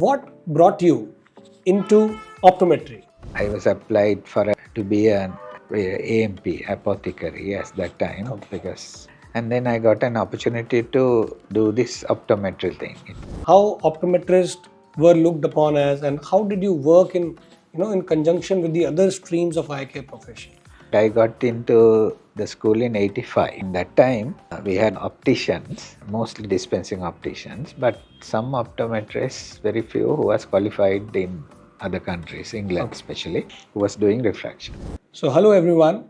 What brought you into optometry? I was applied to be an AMP apothecary at that time and then I got an opportunity to do this optometry thing. How optometrists were looked upon as, and how did you work in conjunction with the other streams of eye care profession? I got into the school in 85. In that time, we had opticians, mostly dispensing opticians, but some optometrists, very few, who was qualified in other countries, England especially, who was doing refraction. So, hello everyone,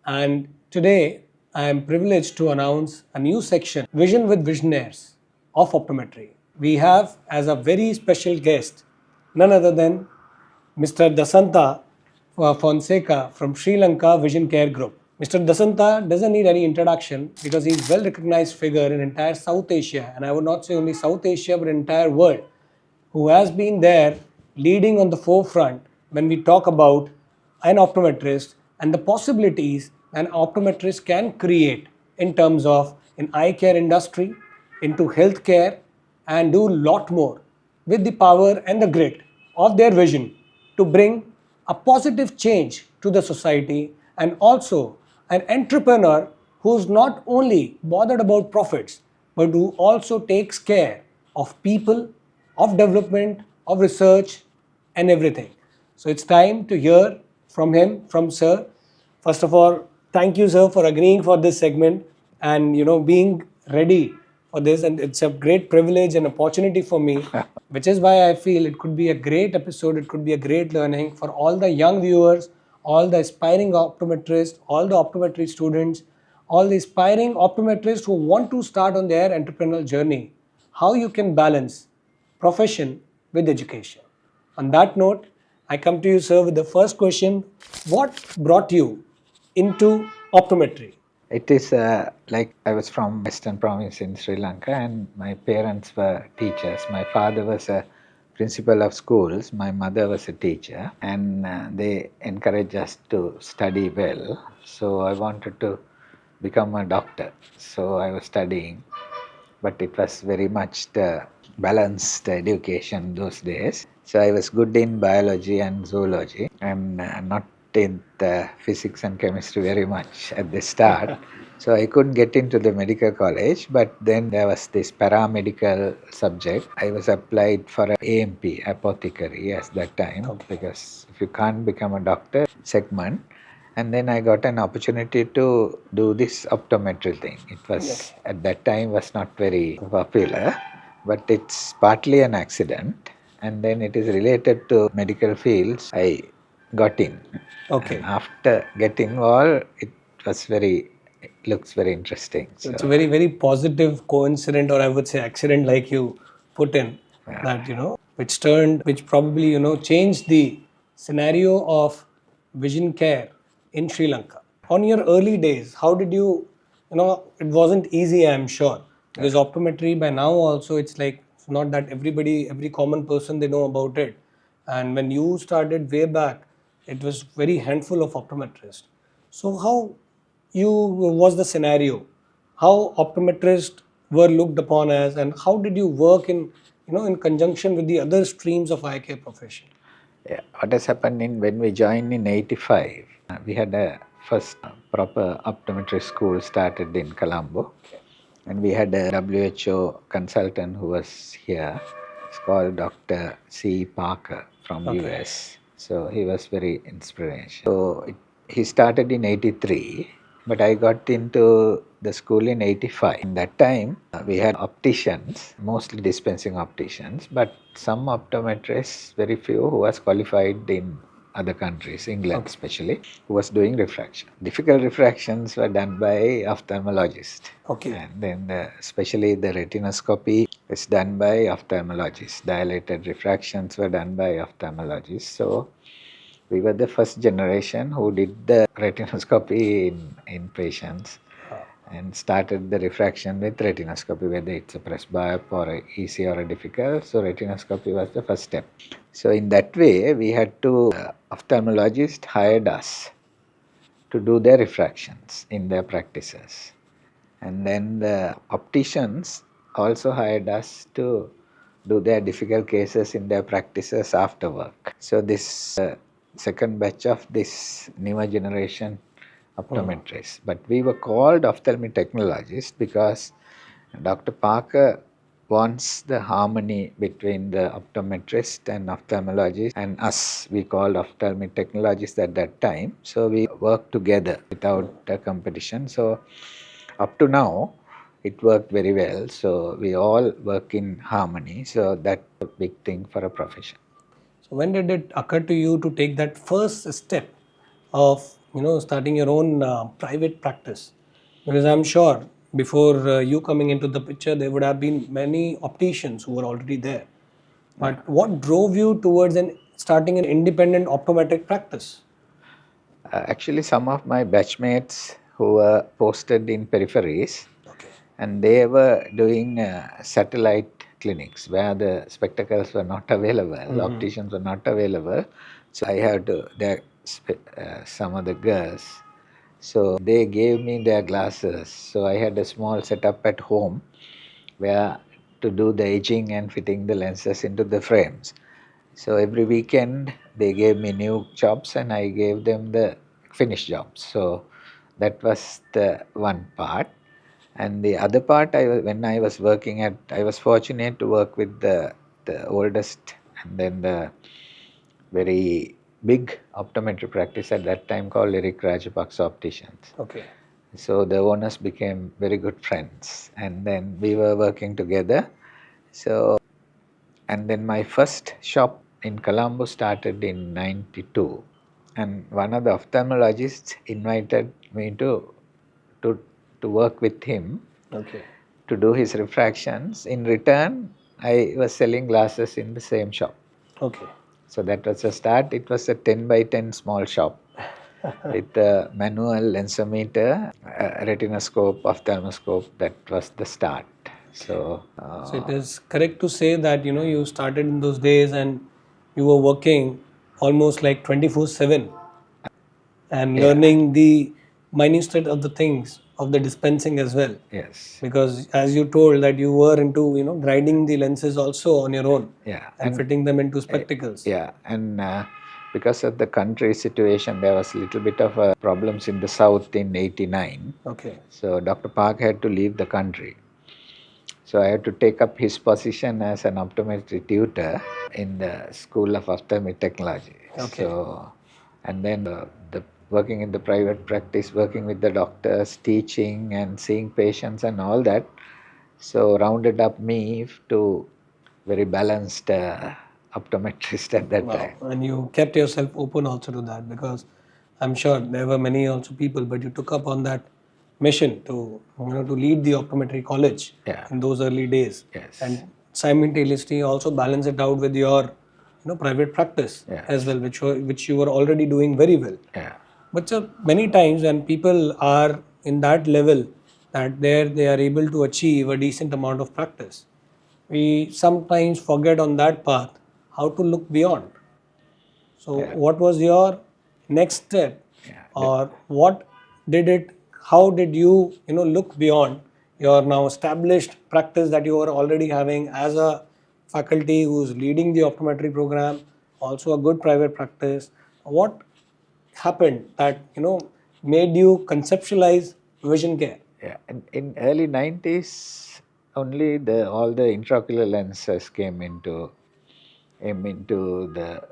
and today I am privileged to announce a new section, Vision with Visionaries of Optometry. We have as a very special guest none other than Mr. Dasanta Fonseka from Srilanka Vision Care Group. Mr. Dasantha doesn't need any introduction because he's a well-recognized figure in entire South Asia, and I would not say only South Asia but entire world, who has been there leading on the forefront when we talk about an optometrist and the possibilities an optometrist can create in terms of in eye care industry, into healthcare, and do lot more with the power and the grit of their vision to bring a positive change to the society, and also an entrepreneur who's not only bothered about profits but who also takes care of people, of development, of research, and everything. So it's time to hear from him, from Sir. First of all, thank you, sir, for agreeing for this segment and being ready for this. And it's a great privilege and opportunity for me, which is why I feel it could be a great episode. It could be a great learning for all the young viewers, all the aspiring optometrists, all the optometry students, all the aspiring optometrists who want to start on their entrepreneurial journey. How you can balance profession with education. On that note, I come to you, sir, with the first question. What brought you into optometry? It is like I was from Western province in Sri Lanka and my parents were teachers. My father was a principal of schools, my mother was a teacher, and they encouraged us to study well. So I wanted to become a doctor. So I was studying, but it was very much the balanced education those days. So I was good in biology and zoology and not in the physics and chemistry very much at the start. So I couldn't get into the medical college, but then there was this paramedical subject. I was applied for an AMP apothecary at that time because if you can't become a doctor, segment. And then I got an opportunity to do this optometry thing. It was at that time was not very popular, but it's partly an accident. And then it is related to medical fields. I got in. Okay. And after getting all, it looks very interesting. So it's a very, very positive coincidence, or I would say accident, like you put in, that, which probably, changed the scenario of vision care in Sri Lanka. On your early days, how did it wasn't easy, I'm sure, because optometry by now also, it's like, it's not that every common person, they know about it. And when you started way back, it was very handful of optometrists. So how was the scenario? How optometrists were looked upon as, and how did you work in conjunction with the other streams of eye care profession? Yeah, what has happened when we joined in 85, we had a first proper optometry school started in Colombo. And we had a WHO consultant who was here. It's called Dr. C. Parker from US. So he was very inspirational. So he started in 83, but I got into the school in 85. In that time, we had opticians, mostly dispensing opticians, but some optometrists, very few, who was qualified in other countries, England especially, who was doing refraction. Difficult refractions were done by ophthalmologists. And then especially the retinoscopy is done by ophthalmologists. Dilated refractions were done by ophthalmologists. So we were the first generation who did the retinoscopy in patients and started the refraction with retinoscopy, whether it's a presbyope or easy or a difficult. So retinoscopy was the first step. So in that way, we had to, ophthalmologists hired us to do their refractions in their practices. And then the opticians also hired us to do their difficult cases in their practices after work. So this second batch of this newer generation optometrists. But we were called ophthalmic technologists because Dr. Parker wants the harmony between the optometrist and ophthalmologist and us. We called ophthalmic technologists at that time. So we worked together without a competition. So up to now, it worked very well. So we all work in harmony. So that's a big thing for a profession. So when did it occur to you to take that first step of starting your own private practice? Because I'm sure before you coming into the picture, there would have been many opticians who were already there. But what drove you towards starting an independent optometric practice? Actually, some of my batchmates who were posted in peripheries, Okay. and they were doing satellite clinics where the spectacles were not available, opticians were not available. So I had to, some of the girls, so they gave me their glasses. So I had a small setup at home where to do the aging and fitting the lenses into the frames. So every weekend they gave me new jobs and I gave them the finished jobs. So that was the one part. And the other part, when I was working at, I was fortunate to work with the oldest and then the very big optometry practice at that time called Eric Rajapaksa Opticians. Okay. So the owners became very good friends and then we were working together. So, and then my first shop in Colombo started in 92 and one of the ophthalmologists invited me to, to work with him. Okay. To do his refractions. In return, I was selling glasses in the same shop. Okay. So that was the start. It was a 10 by 10 small shop with a manual lensometer, a retinoscope, ophthalmoscope. That was the start. So, So it is correct to say that you started in those days and you were working almost like 24/7 and yeah, learning the minutest of the things of the dispensing as well. yes, Because as you told that you were into grinding the lenses also on your own yeah, and fitting them into spectacles. yeah, and because of the country situation, there was a little bit of problems in the south in '89. Okay. So Dr. Park had to leave the country. So I had to take up his position as an optometry tutor in the School of Ophthalmic Technology. Okay. So, and then the working in the private practice, working with the doctors, teaching and seeing patients and all that. So rounded up me to very balanced optometrist at that Wow. time. And you kept yourself open also to that, because I'm sure there were many also people, but you took up on that mission to to lead the optometry college Yeah. in those early days. Yes. And simultaneously also balance it out with your private practice Yes. as well, which you were already doing very well. Yeah. But many times when people are in that level that there they are able to achieve a decent amount of practice, we sometimes forget on that path how to look beyond. So what was your next step, Yeah. or what did it, how did you look beyond your now established practice that you were already having as a faculty who's leading the optometry program, also a good private practice? What happened that made you conceptualize vision care? Yeah, and in early 90s, only all the intraocular lenses came into the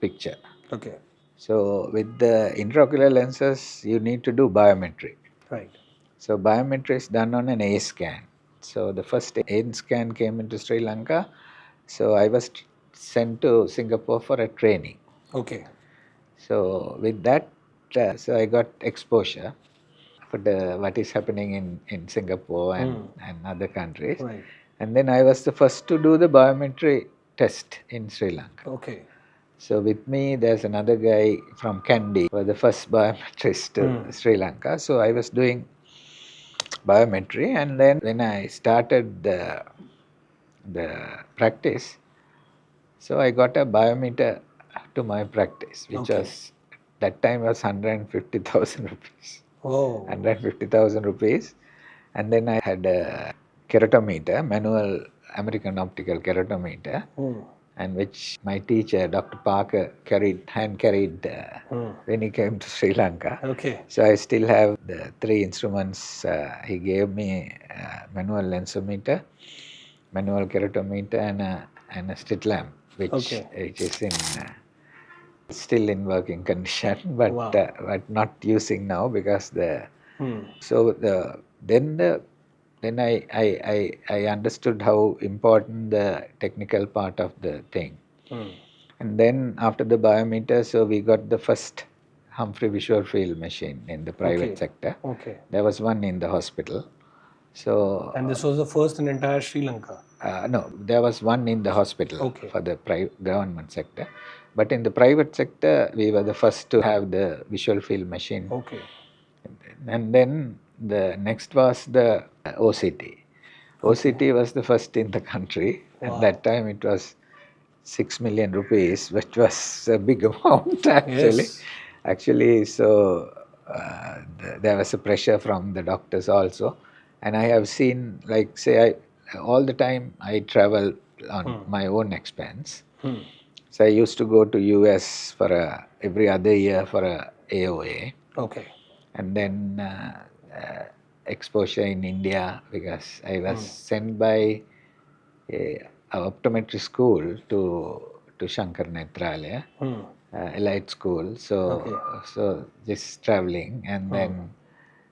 picture. Okay. So with the intraocular lenses, you need to do biometry. Right. So biometry is done on an A scan. So the first A scan came into Sri Lanka. So I was sent to Singapore for a training. Okay. So with that, so I got exposure for what is happening in Singapore and other countries. Right. And then I was the first to do the biometry test in Sri Lanka. Okay. So with me, there's another guy from Kandy, who was the first biometrist to Sri Lanka. So I was doing biometry, and then when I started the practice, so I got a biometer to my practice, which Okay. was that time was 150,000 rupees. Oh. 150,000 rupees. And then I had a keratometer, manual American optical keratometer, and which my teacher, Dr. Parker, hand carried when he came to Sri Lanka. Okay. So I still have the 3 instruments. He gave me manual lensometer, manual keratometer, and a slit lamp, which is in still in working condition, but but not using now because so then I understood how important the technical part of the thing. And then after the biometer, so we got the first Humphrey visual field machine in the private sector. There was one in the hospital. So and this was the first in entire Sri Lanka. No, there was one in the hospital for the government sector. But in the private sector, we were the first to have the visual field machine. And then the next was the OCT. OCT was the first in the country. At that time, it was 6 million rupees, which was a big amount actually. Actually, so there was a pressure from the doctors also. And I have seen, like, say, all the time I travel on my own expense. So I used to go to US for every other year for a AOA. And then exposure in India, because I was sent by a optometry school to Shankar Netralaya, elite school. So just traveling, and then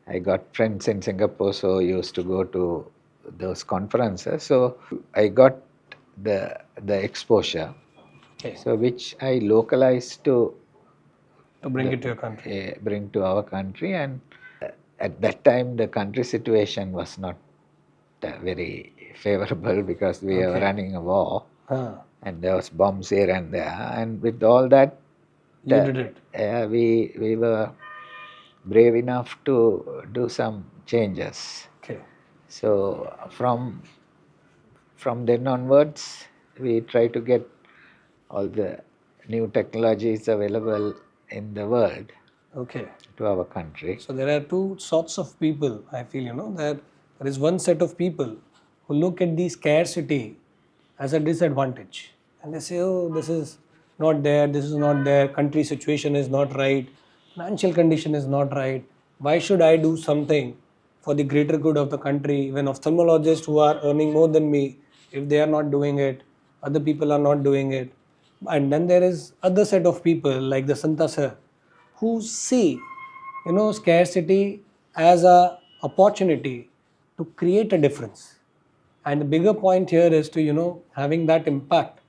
I got friends in Singapore, so used to go to those conferences. So I got the exposure, so which I localized to bring it to your country. Bring to our country. And at that time, the country situation was not very favorable because we were running a war, and there was bombs here and there. And with all that, you did it. We were brave enough to do some changes. So from then onwards, we try to get all the new technologies available in the world to our country. So there are two sorts of people, I feel, that there is one set of people who look at the scarcity as a disadvantage. And they say, oh, this is not there, country situation is not right, financial condition is not right. Why should I do something for the greater good of the country when ophthalmologists who are earning more than me, if they are not doing it, other people are not doing it. And then there is other set of people like the Dasantha sir who see scarcity as a opportunity to create a difference. And the bigger point here is to having that impact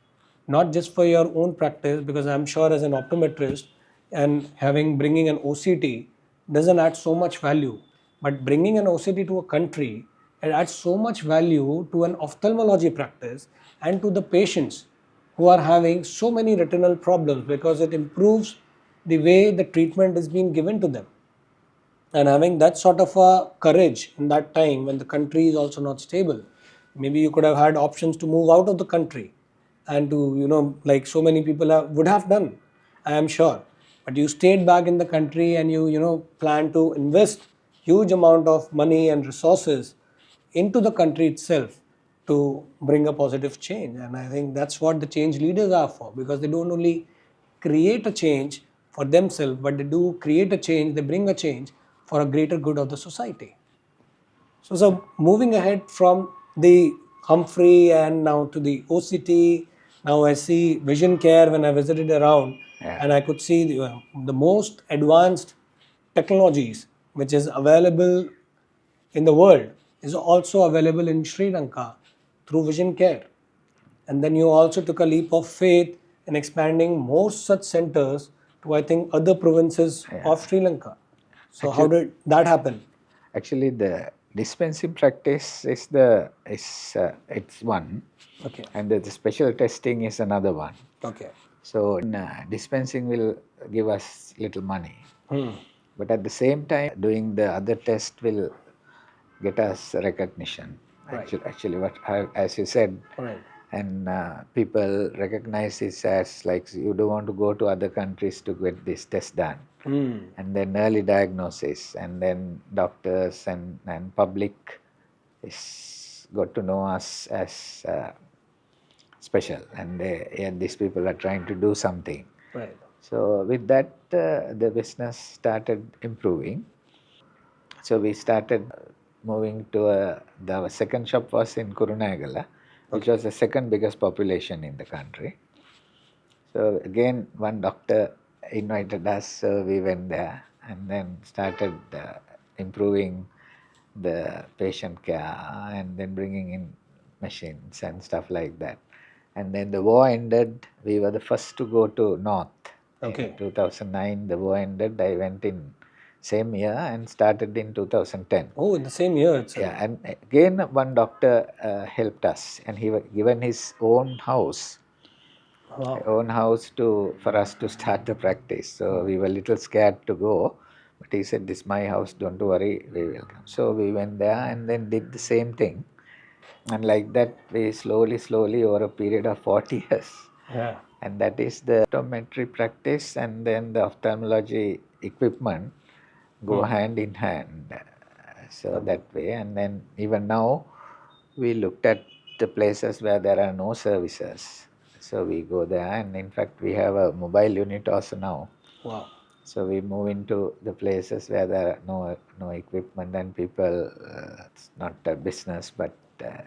not just for your own practice, because I'm sure as an optometrist and bringing an OCT doesn't add so much value, but bringing an OCT to a country, it adds so much value to an ophthalmology practice and to the patients who are having so many retinal problems, because it improves the way the treatment is being given to them. And having that sort of a courage in that time when the country is also not stable, maybe you could have had options to move out of the country and to like so many people would have done, I am sure, but you stayed back in the country and you plan to invest huge amount of money and resources into the country itself to bring a positive change. And I think that's what the change leaders are for, because they don't only create a change for themselves, but they do create a change, they bring a change for a greater good of the society. So moving ahead from the Humphrey and now to the OCT, now I see Vision Care when I visited around, and I could see the most advanced technologies which is available in the world is also available in Sri Lanka through Vision Care. And then you also took a leap of faith in expanding more such centers to, I think, other provinces of Sri Lanka. So how did that happen? Actually, the dispensing practice is it's one, and the special testing is another one. So dispensing will give us little money, but at the same time, doing the other test will get us recognition. Actually, as you said, and people recognize this as like you don't want to go to other countries to get this test done. And then early diagnosis, and then doctors and public is got to know us as special, and yeah, these people are trying to do something. Right. So with that, the business started improving. So we started moving to the second shop was in Kurunagala, which Okay. was the second biggest population in the country. So again, one doctor invited us, so we went there and then started improving the patient care and then bringing in machines and stuff like that. And then the war ended. We were the first to go to North. Okay. In 2009, the war ended. I went in same year and started in 2010. Oh, in the same year itself. Yeah, and again one doctor helped us, and he was given his own house to for us to start the practice. So we were little scared to go, but he said, "This is my house. Don't worry, we will come." So we went there and then did the same thing, and like that we slowly over a period of 40 years. Yeah. And that is the optometry practice, and then the ophthalmology equipment go hand in hand. So that way, and then even now we looked at the places where there are no services. So we go there, and in fact we have a mobile unit also now. Wow. So we move into the places where there are no equipment, and people, it's not a business but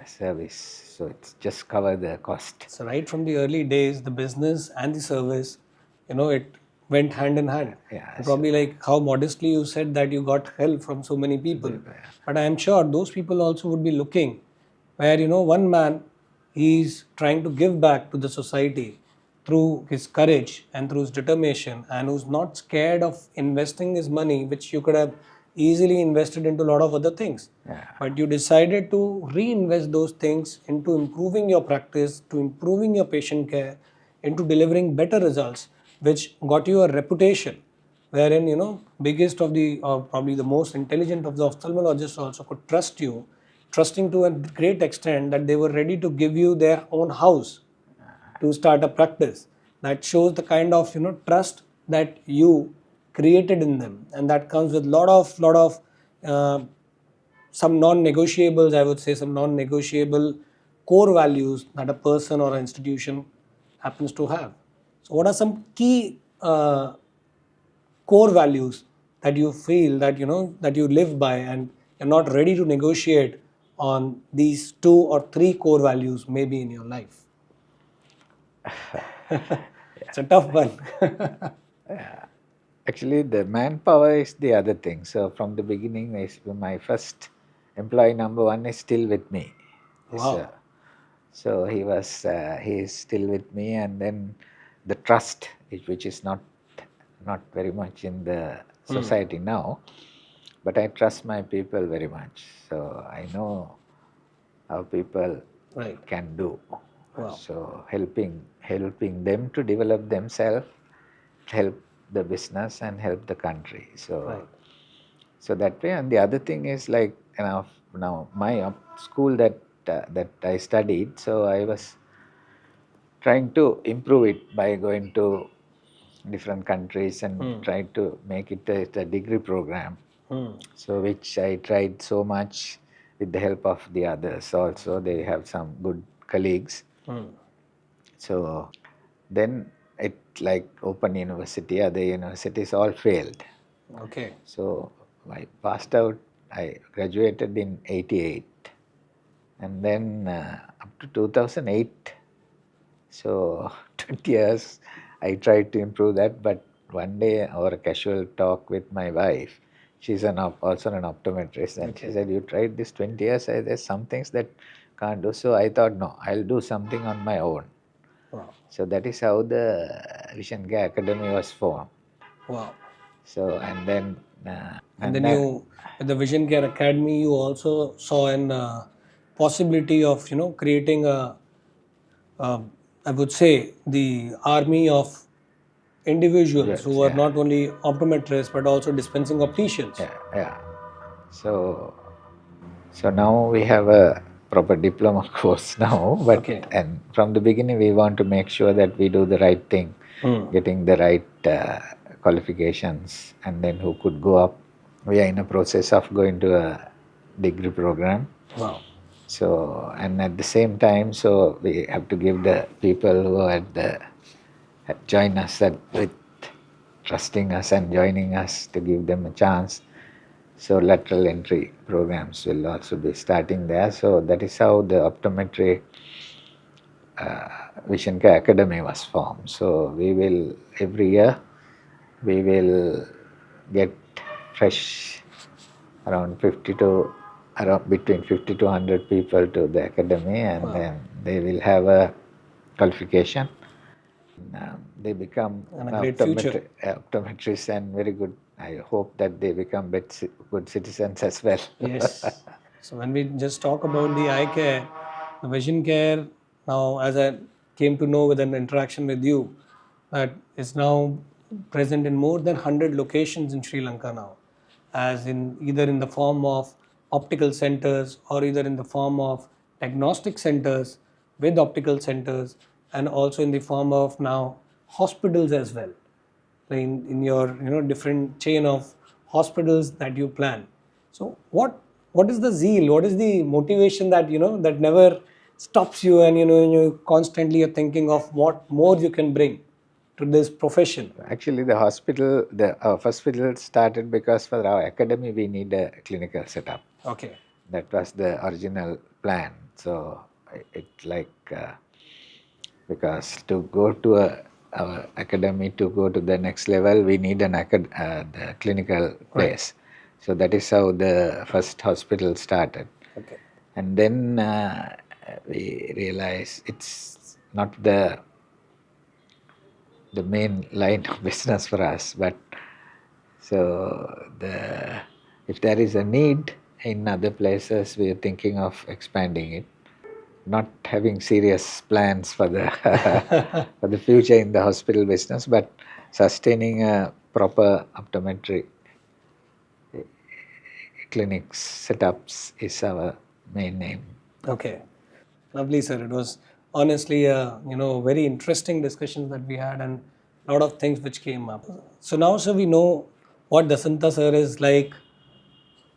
service. So it's just cover the cost. So right from the early days, the business and the service, it went hand in hand. Yeah, And probably like how modestly you said that you got help from so many people. But I am sure those people also would be looking where, one man, he's trying to give back to the society through his courage and through his determination, and who's not scared of investing his money, which you could have easily invested into a lot of other things. Yeah. But you decided to reinvest those things into improving your practice, to improving your patient care, into delivering better results, which got you a reputation wherein, biggest of the, or probably the most intelligent of the ophthalmologists also could trust you, trusting to a great extent that they were ready to give you their own house to start a practice. That shows the kind of trust that you created in them, and that comes with lot of uh, some non-negotiables. I would say some non-negotiable core values that a person or an institution happens to have. So what are some key core values that you feel that that you live by, and you're not ready to negotiate on these 2 or 3 core values maybe in your life? It's a tough one. Actually, the manpower is the other thing. So from the beginning, my first employee number 1 is still with me. Wow. So he is still with me, and then the trust, which is not very much in the society now, but I trust my people very much. So I know how people Right. can do. Wow. So helping them to develop themselves, help the business and help the country. So Right. so that way. And the other thing is like now my school that I studied, so I was trying to improve it by going to different countries and try to make it a degree program. So which I tried so much with the help of the others also. They have some good colleagues. So then it like Open University, other universities all failed. Okay. So I passed out, I graduated in 88, and then up to 2008. So 20 years I tried to improve that, but one day over a casual talk with my wife, she's also an optometrist, and she said, "You tried this 20 years, there's some things that can't do." So I thought, no, I'll do something on my own. Wow. So that is how the Vision Care Academy was formed. Wow. So and then And then you, with the Vision Care Academy, you also saw an possibility of creating I would say the army of individuals who are not only optometrists but also dispensing opticians. yeah. So now we have a proper diploma course now, but Okay. and from the beginning we want to make sure that we do the right thing, getting the right qualifications, and then who could go up. We are in a process of going to a degree program. Wow. So, and at the same time, so we have to give the people who had joined us with trusting us and joining us to give them a chance. So lateral entry programs will also be starting there. So that is how the Optometry Vision Care Academy was formed. So we will, every year, we will get fresh around 50 to around between 50 to 100 people to the academy, and then they will have a qualification. They become And a great future. optometrists and very good. I hope that they become good citizens as well. Yes. So when we just talk about the eye care, the vision care, now as I came to know with an interaction with you, that is now present in more than 100 locations in Sri Lanka now, as in either in the form of optical centers or either in the form of diagnostic centers with optical centers, and also in the form of now hospitals as well, in your different chain of hospitals that you plan. So what is the zeal, what is the motivation that that never stops you, and you constantly are thinking of what more you can bring to this profession? Actually, our hospital started because for our academy we need a clinical setup. Okay. That was the original plan. So it like because to go to our academy to go to the next level, we need the clinical place. So that is how the first hospital started. Okay. And then we realized it's not the main line of business for us, but so if there is a need in other places, we are thinking of expanding it. Not having serious plans for the for the future in the hospital business, but sustaining a proper optometry clinics setups is our main aim. Okay. Lovely, sir. It was honestly a very interesting discussion that we had, and a lot of things which came up. So now, sir, we know what Dasanta sir is like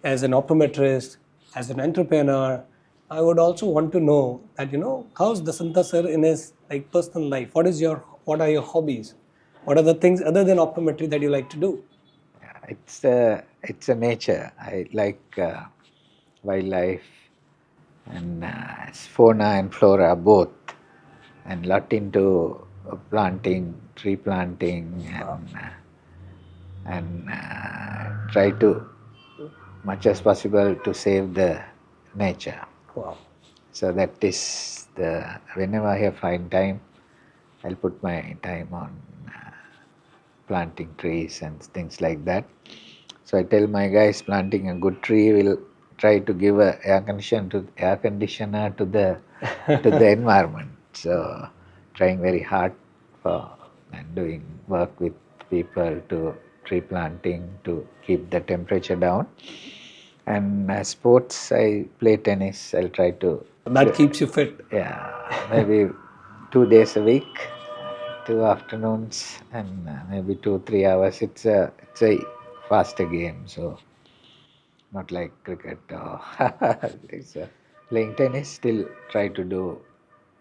as an optometrist, as an entrepreneur. I would also want to know that how's Dasanta sir in his personal life. What are your hobbies? What are the things other than optometry that you like to do? It's a nature. I like wildlife and fauna and flora both, and lot into planting, tree planting, and try to much as possible to save the nature. Wow. So that is whenever I find time, I'll put my time on planting trees and things like that. So I tell my guys, planting a good tree will try to give a air conditioner to the environment. So trying very hard for and doing work with people to tree planting to keep the temperature down. And sports, I play tennis. I'll try to. That keeps you fit. Yeah, maybe 2 days a week, 2 afternoons, and maybe 2-3 hours. It's a faster game, so not like cricket. Or it's playing tennis. Still try to do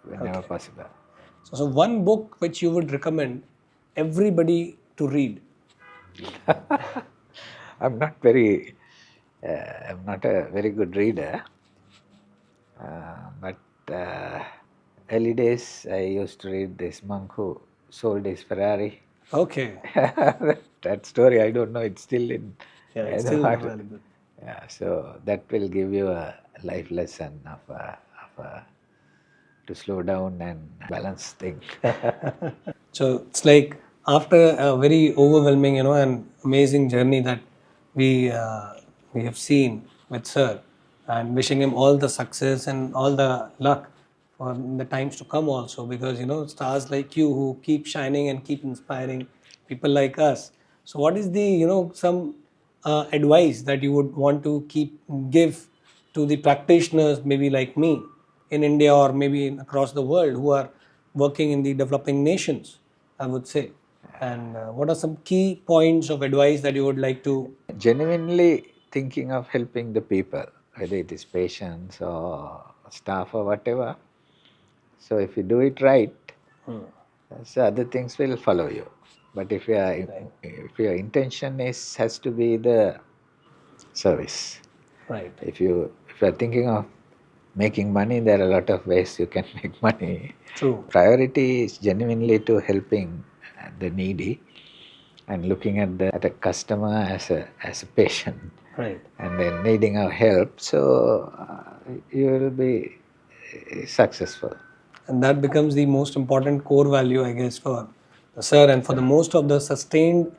whenever Okay. possible. So one book which you would recommend everybody to read. I'm not very. I'm not a very good reader, but early days I used to read this monk who sold his Ferrari. Okay. That story I don't know. It's still in. Yeah, I it's don't still know. available. Yeah, so that will give you a life lesson to slow down and balance things. So it's like after a very overwhelming, and amazing journey that we have seen with Sir, and wishing him all the success and all the luck for the times to come also, because stars like you who keep shining and keep inspiring people like us. So what is the some advice that you would want to give to the practitioners, maybe like me, in India or maybe across the world, who are working in the developing nations, I would say? And what are some key points of advice that you would like to? Genuinely thinking of helping the people, whether it is patients or staff or whatever. So if you do it right, so other things will follow you. But if your intention has to be the service. Right. If you are thinking of making money, there are a lot of ways you can make money. True. Priority is genuinely to helping the needy and looking at a customer as a patient, Right. and then needing our help. So you will be successful. And that becomes the most important core value, I guess, for the sir and for the most of the sustained,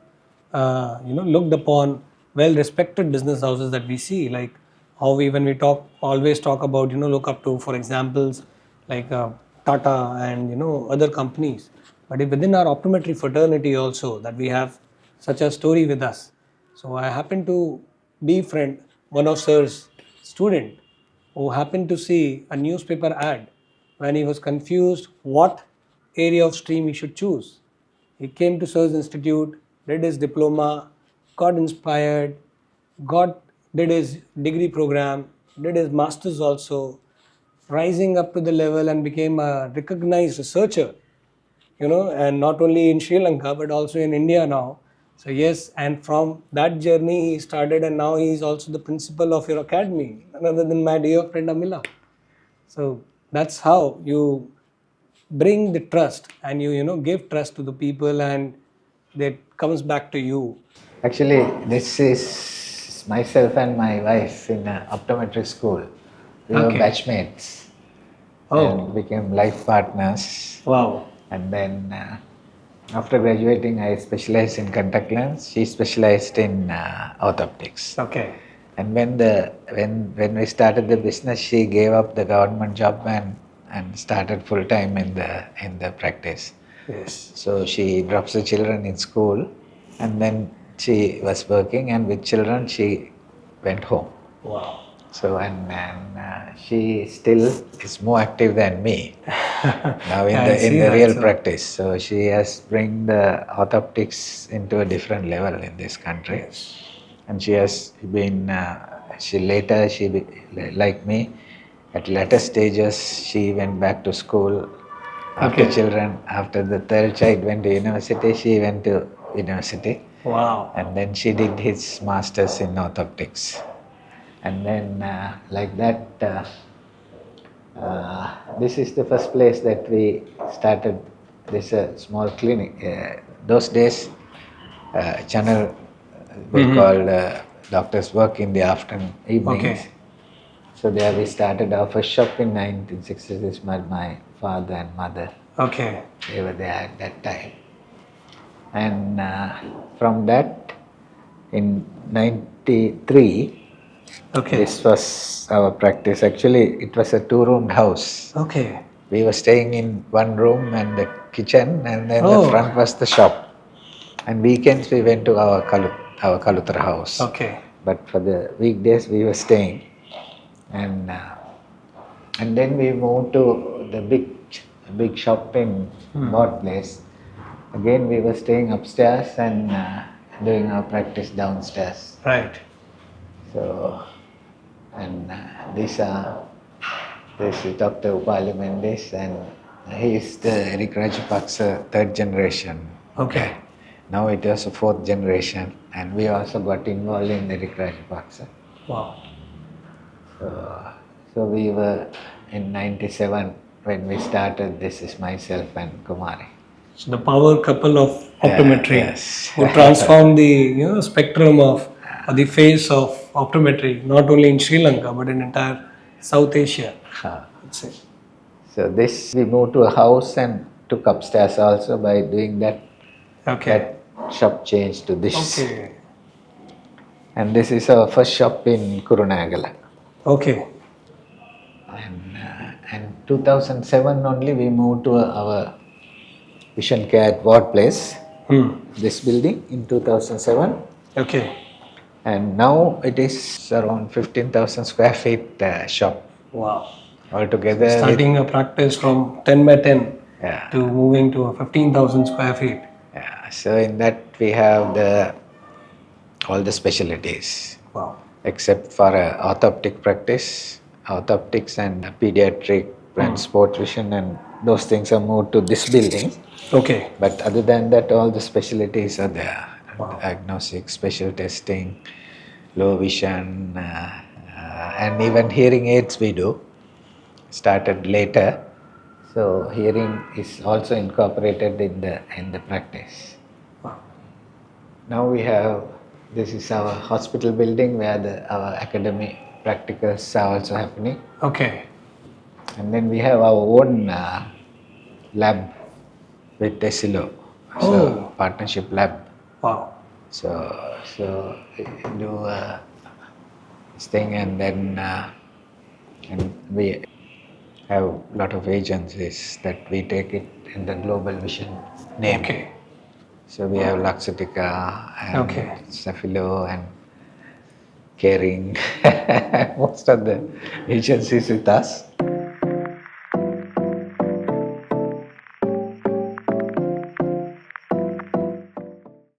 looked upon, well-respected business houses that we see. Like how we, when we talk, always talk about, look up to, for examples, like Tata and other companies. But within our optometry fraternity also, that we have such a story with us. So I happen to befriend one of sir's student who happened to see a newspaper ad when he was confused what area of stream he should choose. He came to Sir's Institute, did his diploma, got inspired, did his degree program, did his masters also, rising up to the level and became a recognized researcher, and not only in Sri Lanka but also in India now. So yes, and from that journey he started, and now he is also the principal of your academy, none other than my dear friend Amila. So that's how you bring the trust, and you give trust to the people, and that comes back to you. Actually, this is myself and my wife in an optometry school. We were Okay. batchmates and became life partners. Wow. And then after graduating, I specialized in contact lens. She specialized in orthoptics. Okay. And when we started the business, she gave up the government job and started full time in the practice. Yes. So she drops the children in school, and then she was working, and with children she went home. Wow. So and she still is more active than me now in the real practice. So she has bring the orthoptics into a different level in this country. Yes. And she has been like me, at later stages she went back to school. After Okay. children, after the third child went to university, she went to university. Wow. And then she did his masters in orthoptics. And then like that, this is the first place that we started this small clinic. Those days, channel we called doctors work in the afternoon, evenings. Okay. So there we started our first shop in 1966 with my father and mother. Okay. They were there at that time. And from that, in 93, Okay. this was our practice. Actually, it was a two-roomed house. Okay. We were staying in one room and the kitchen, and then Oh. the front was the shop. And weekends we went to our Kalutra house. Okay. But for the weekdays we were staying. And then we moved to the big shop in Board Place. Again we were staying upstairs and doing our practice downstairs. Right. So, and this is Dr. Upali Mendes, and he is the Eric Rajapaksa third generation. Okay. Now it is a fourth generation, and we also got involved in Eric Rajapaksa. Wow. So we were in 97 when we started. This is myself and Kumari. So the power couple of optometry, yes. who transformed the spectrum of or the face of optometry, not only in Sri Lanka but in entire South Asia. That's it. So this we moved to a house and took upstairs also. By doing that, Okay. that shop changed to this. Okay. And this is our first shop in Kurunagala. Okay. And 2007 only we moved to our Vision Care Ward Place, this building in 2007. Okay. And now it is around 15,000 square feet shop. Wow. Altogether. Starting a practice from 10 by 10 Yeah. to moving to a 15,000 square feet. Yeah. So in that we have all the specialties. Wow. Except for orthoptic practice, orthoptics and pediatric and sport vision, and those things are moved to this building. Okay. But other than that, all the specialties are there. Wow. Diagnostic, special testing, low vision, and even hearing aids we do. Started later. So hearing is also incorporated in the practice. Wow. Now we have, this is our hospital building where our academic practicals are also happening. Okay. And then we have our own lab with Tesilo. So partnership lab. Wow. So we do this thing, and then and we have a lot of agencies that we take it in the Global Vision name. Okay. So we have Luxottica and Okay. Cefilo and Caring, most of the agencies with us.